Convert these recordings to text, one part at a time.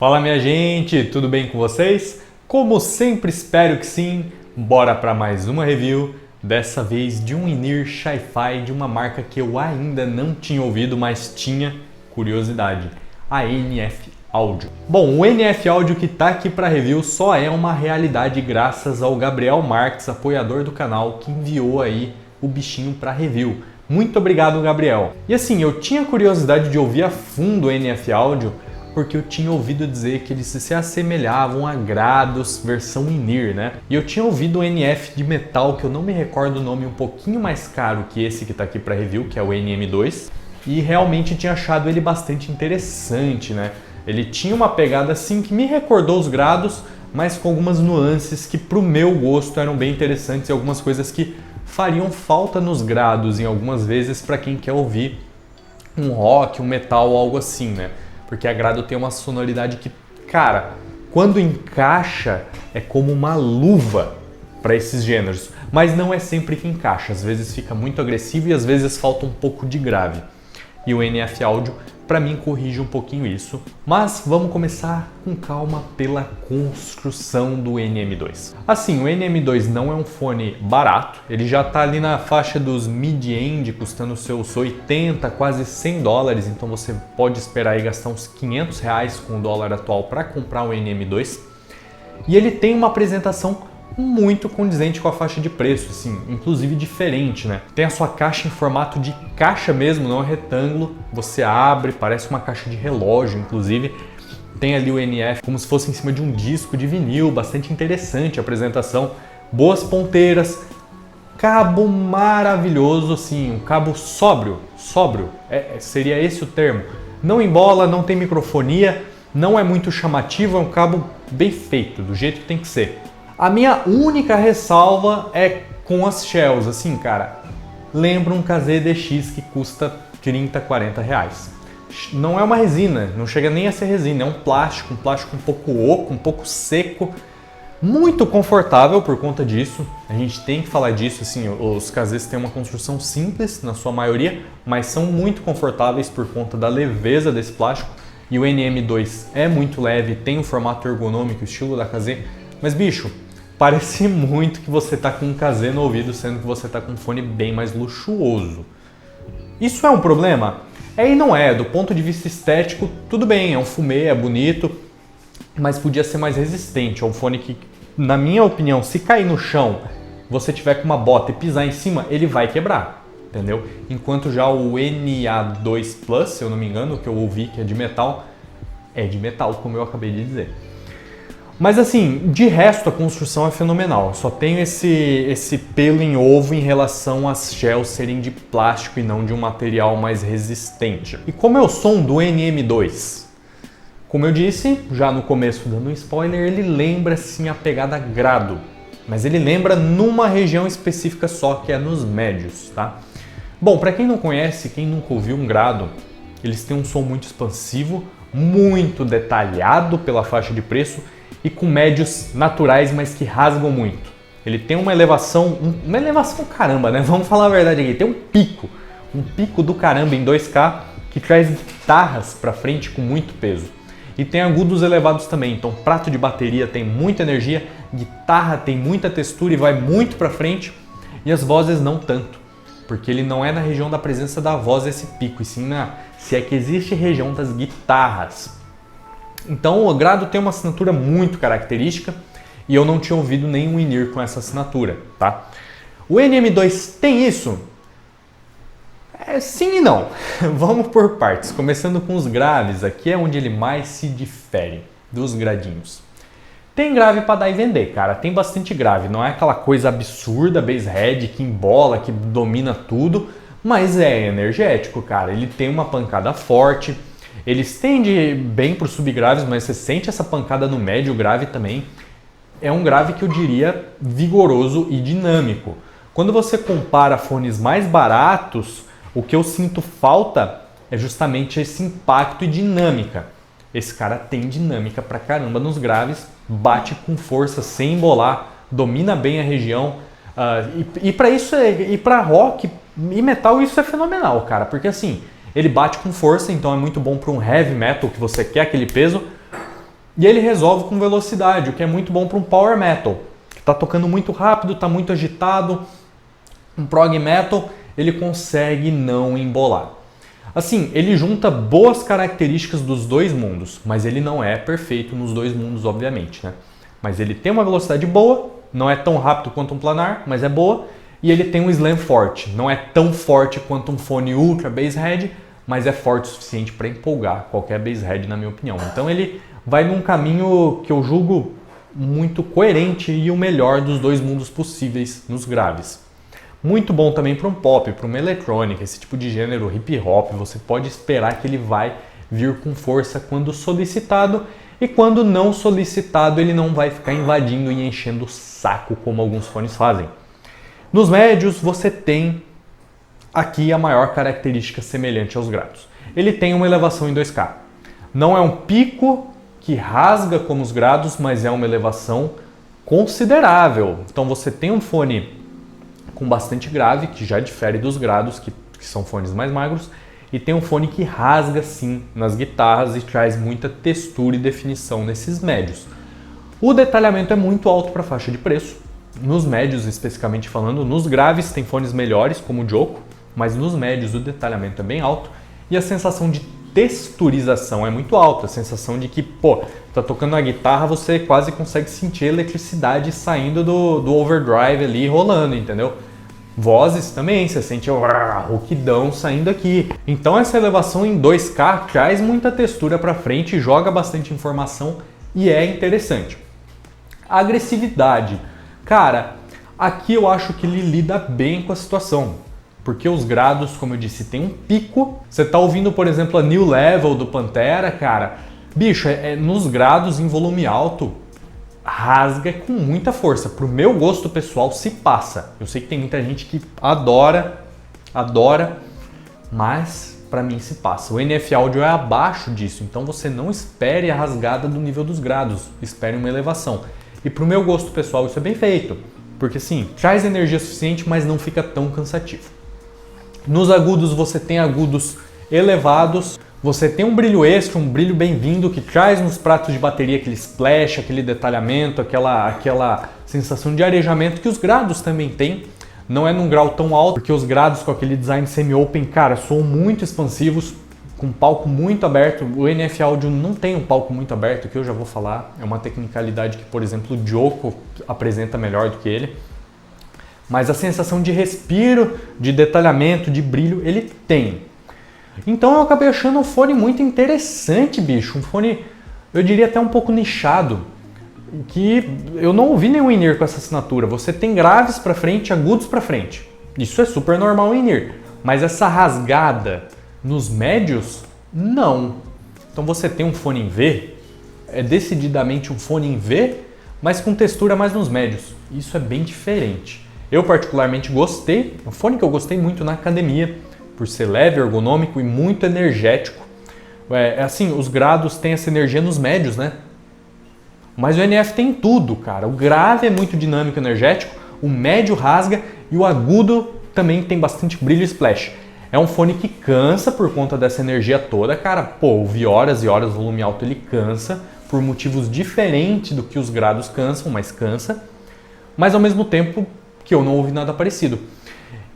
Fala minha gente, tudo bem com vocês? Como sempre espero que sim, bora para mais uma review, dessa vez de um in-ear Hi-Fi de uma marca que eu ainda não tinha ouvido, mas tinha curiosidade, a NF Audio. Bom, o NF Audio que está aqui para review só é uma realidade graças ao Gabriel Marques, apoiador do canal, que enviou aí o bichinho para review. Muito obrigado, Gabriel. E assim, eu tinha curiosidade de ouvir a fundo o NF Audio, porque eu tinha ouvido dizer que eles se assemelhavam a Grados versão in-ear, né? E eu tinha ouvido o NF de metal, que eu não me recordo o nome, um pouquinho mais caro que esse que tá aqui para review, que é o NM2, e realmente tinha achado ele bastante interessante, né? Ele tinha uma pegada assim que me recordou os Grados, mas com algumas nuances que pro meu gosto eram bem interessantes e algumas coisas que fariam falta nos Grados em algumas vezes para quem quer ouvir um rock, um metal ou algo assim, né? Porque a Grado tem uma sonoridade que, cara, quando encaixa é como uma luva para esses gêneros, mas não é sempre que encaixa, às vezes fica muito agressivo e às vezes falta um pouco de grave. E o NF Audio, para mim, corrige um pouquinho isso, mas vamos começar com calma pela construção do NM2. Assim, o NM2 não é um fone barato, ele já está ali na faixa dos mid-end, custando seus 80, quase 100 dólares, então você pode esperar aí gastar uns 500 reais com o dólar atual para comprar um NM2. E ele tem uma apresentação muito condizente com a faixa de preço, assim, inclusive diferente, né? Tem a sua caixa em formato de caixa mesmo, não é retângulo. Você abre, parece uma caixa de relógio, inclusive. Tem ali o NF como se fosse em cima de um disco de vinil, bastante interessante a apresentação. Boas ponteiras, cabo maravilhoso, assim, um cabo sóbrio, seria esse o termo. Não embola, não tem microfonia, não é muito chamativo, é um cabo bem feito, do jeito que tem que ser. A minha única ressalva é com as shells, assim, cara, lembra um KZ-DX que custa 30, 40 reais. Não é uma resina, não chega nem a ser resina, é um plástico um pouco oco, um pouco seco, muito confortável por conta disso. A gente tem que falar disso, assim, os KZs têm uma construção simples na sua maioria, mas são muito confortáveis por conta da leveza desse plástico. E o NM2 é muito leve, tem um formato ergonômico, estilo da KZ, mas bicho, parece muito que você está com um KZ no ouvido, sendo que você está com um fone bem mais luxuoso. Isso é um problema? É e não é. Do ponto de vista estético, tudo bem, é um fumê, é bonito, mas podia ser mais resistente. É um fone que, na minha opinião, se cair no chão, você tiver com uma bota e pisar em cima, ele vai quebrar, entendeu? Enquanto já o NA2 Plus, se eu não me engano, que eu ouvi que é de metal, como eu acabei de dizer. Mas assim, de resto a construção é fenomenal, só tenho esse pelo em ovo em relação às shells serem de plástico e não de um material mais resistente. E como é o som do NM2? Como eu disse, já no começo dando um spoiler, ele lembra sim a pegada Grado, mas ele lembra numa região específica só, que é nos médios, tá? Bom, para quem não conhece, quem nunca ouviu um Grado, eles têm um som muito expansivo, muito detalhado pela faixa de preço, e com médios naturais, mas que rasgam muito. Ele tem uma elevação caramba, né? Vamos falar a verdade aqui, tem um pico do caramba em 2K que traz guitarras para frente com muito peso. E tem agudos elevados também, então prato de bateria tem muita energia, guitarra tem muita textura e vai muito para frente, e as vozes não tanto, porque ele não é na região da presença da voz esse pico, e sim se é que existe região das guitarras. Então o Grado tem uma assinatura muito característica e eu não tinha ouvido nenhum in-ear com essa assinatura, tá? O NM2 tem isso? Sim e não. Vamos por partes, começando com os graves, aqui é onde ele mais se difere dos gradinhos. Tem grave para dar e vender, cara, tem bastante grave, não é aquela coisa absurda, bass head, que embola, que domina tudo, mas é energético, cara, ele tem uma pancada forte. Ele estende bem para os subgraves, mas você sente essa pancada no médio grave também. É um grave que eu diria vigoroso e dinâmico. Quando você compara fones mais baratos, o que eu sinto falta é justamente esse impacto e dinâmica. Esse cara tem dinâmica pra caramba nos graves, bate com força sem embolar, domina bem a região. E para isso, e para rock e metal, isso é fenomenal, cara, porque assim, ele bate com força, então é muito bom para um heavy metal que você quer aquele peso, E ele resolve com velocidade, o que é muito bom para um power metal, que está tocando muito rápido, está muito agitado. Um prog metal, ele consegue não embolar. Assim, ele junta boas características dos dois mundos, mas ele não é perfeito nos dois mundos, obviamente, né? Mas ele tem uma velocidade boa, não é tão rápido quanto um planar, mas é boa, e ele tem um slam forte. Não é tão forte quanto um fone ultra basshead, mas é forte o suficiente para empolgar qualquer basshead, na minha opinião. Então ele vai num caminho que eu julgo muito coerente e o melhor dos dois mundos possíveis nos graves. Muito bom também para um pop, para uma eletrônica, esse tipo de gênero hip hop. Você pode esperar que ele vai vir com força quando solicitado, e quando não solicitado ele não vai ficar invadindo e enchendo o saco como alguns fones fazem. Nos médios você tem aqui a maior característica semelhante aos graves. Ele tem uma elevação em 2K. Não é um pico que rasga como os grados, mas é uma elevação considerável. Então você tem um fone com bastante grave, que já difere dos grados, que são fones mais magros, e tem um fone que rasga sim nas guitarras e traz muita textura e definição nesses médios. O detalhamento é muito alto para a faixa de preço. Nos médios, especificamente falando, nos graves tem fones melhores, como o Joko, mas nos médios o detalhamento é bem alto e a sensação de texturização é muito alta. A sensação de que, pô, tá tocando a guitarra, você quase consegue sentir a eletricidade saindo do overdrive ali, rolando, entendeu? Vozes também, você sente o rouquidão saindo aqui. Então essa elevação em 2K traz muita textura para frente, joga bastante informação e é interessante. A agressividade. Cara, aqui eu acho que ele lida bem com a situação. Porque os grados, como eu disse, tem um pico. Você tá ouvindo, por exemplo, a New Level do Pantera, cara. Bicho, nos grados em volume alto, rasga com muita força. Pro meu gosto pessoal, se passa. Eu sei que tem muita gente que adora, mas para mim se passa. O NF Audio é abaixo disso, então você não espere a rasgada do nível dos grados, espere uma elevação. E pro meu gosto pessoal isso é bem feito, porque sim, traz energia suficiente, mas não fica tão cansativo. Nos agudos você tem agudos elevados, você tem um brilho extra, um brilho bem-vindo que traz nos pratos de bateria aquele splash, aquele detalhamento, aquela sensação de arejamento que os grados também têm. Não é num grau tão alto, porque os grados com aquele design semi-open, cara, são muito expansivos, com um palco muito aberto. O NF Audio não tem um palco muito aberto, que eu já vou falar. É uma tecnicalidade que, por exemplo, o Joko apresenta melhor do que ele. Mas a sensação de respiro, de detalhamento, de brilho, ele tem. Então eu acabei achando um fone muito interessante, bicho. Um fone, eu diria até um pouco nichado, que eu não ouvi nenhum in-ear com essa assinatura. Você tem graves para frente, agudos para frente. Isso é super normal em in-ear. Mas essa rasgada nos médios, não. Então você tem um fone em V, é decididamente um fone em V, mas com textura mais nos médios. Isso é bem diferente. Eu particularmente gostei, um fone que eu gostei muito na academia, por ser leve, ergonômico e muito energético. Assim, os grados têm essa energia nos médios, né? Mas o NF tem tudo, cara. O grave é muito dinâmico e energético, o médio rasga e o agudo também tem bastante brilho e splash. É um fone que cansa por conta dessa energia toda, cara. Pô, ouvir horas e horas volume alto ele cansa, por motivos diferentes do que os grados cansam, mas cansa. Mas ao mesmo tempo que eu não ouvi nada parecido.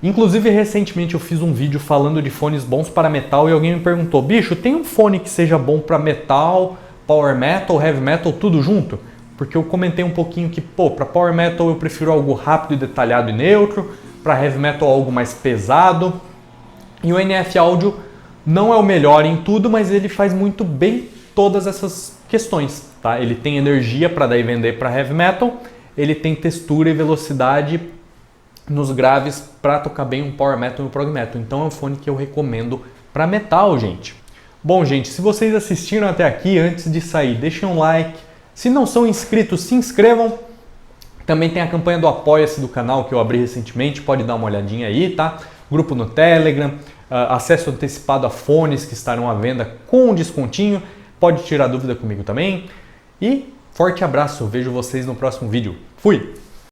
Inclusive, recentemente eu fiz um vídeo falando de fones bons para metal e alguém me perguntou: bicho, tem um fone que seja bom para metal, power metal, heavy metal, tudo junto? Porque eu comentei um pouquinho que, pô, para power metal eu prefiro algo rápido e detalhado e neutro, para heavy metal algo mais pesado. E o NF Audio não é o melhor em tudo, mas ele faz muito bem todas essas questões, tá? Ele tem energia para daí vender para heavy metal, ele tem textura e velocidade nos graves para tocar bem um power metal e um prog metal. Então é um fone que eu recomendo para metal, gente. Bom, gente, se vocês assistiram até aqui, antes de sair, deixem um like. Se não são inscritos, se inscrevam. Também tem a campanha do Apoia-se do canal que eu abri recentemente, pode dar uma olhadinha aí, tá? Grupo no Telegram, acesso antecipado a fones que estarão à venda com descontinho. Pode tirar dúvida comigo também. E forte abraço, vejo vocês no próximo vídeo. Fui!